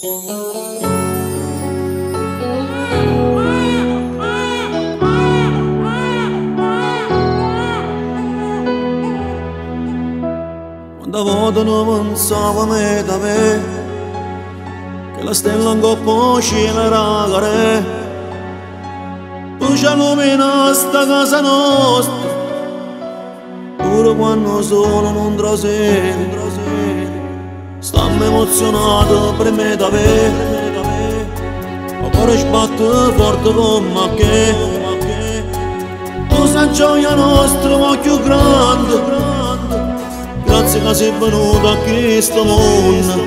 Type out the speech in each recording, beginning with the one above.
Quando voto non pensavo me da me, che la stella in coppa cielo ragare, poi ci illumina sta casa nostra, pure quando sono non trasero. Stammi emozionato per me da me, ma cuore sbatte forte come che, questa gioia nostra ma più grande. Grazie che sei venuto a questo mondo.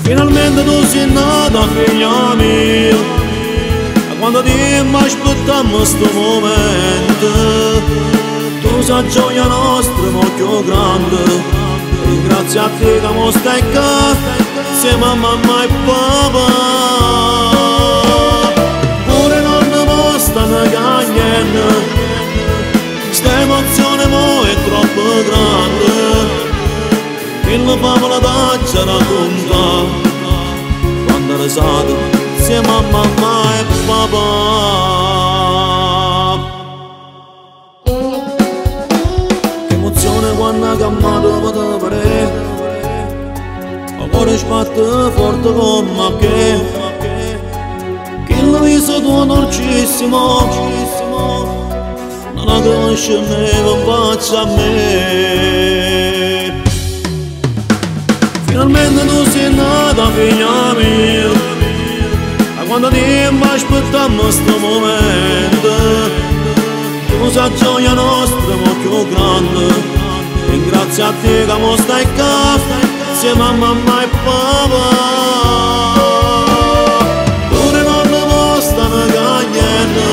Finalmente tu sei nata, figlia mia, da quando ti aspettiamo questo momento. Tu sei gioia nostra, ma più grande. E grazie a te che mi stai qua, insieme a mamma e papà. Pure non mi stanno cagnando, sta emozione mo è troppo grande, che la favola taccia racconta, quando risate insieme a mamma e papà. Che emozione quando cammato potevo vedere, ma cuore sbatte forte come che il viso tuo dolcissimo, non la conosci me, non faccia a me. Finalmente tu sei nata, figlia mia, da quando ti aspettiamo questo momento. Tu sei gioia nostra, ma più grande. E grazie a te che mi stai qua, insieme a mamma e papà. Pure non mi stanno cagnando,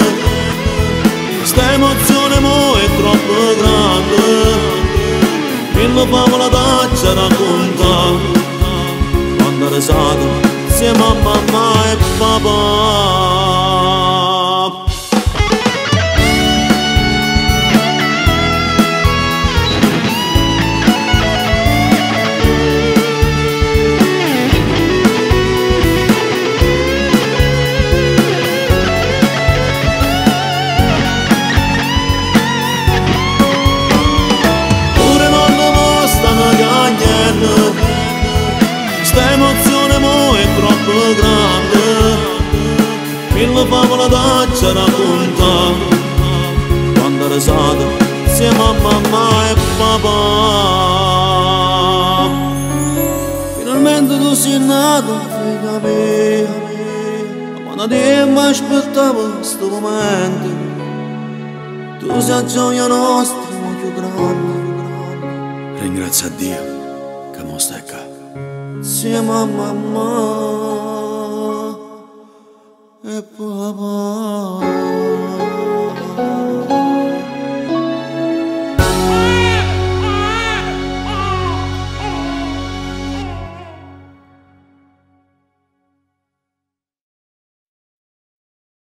sta emozione mo è troppo grande, che la favola taccia racconta, quando risate insieme a mamma e papà. Sta emozione mo è troppo grande, che la favola taccia racconta, quando risate insieme a mamma e papà. Finalmente tu sei nata, figlia mia, quando ti aspettavo questo momento. Tu sei gioia nostra, ma più grande. Ringrazia a Dio che mo stai qua insieme a mamma.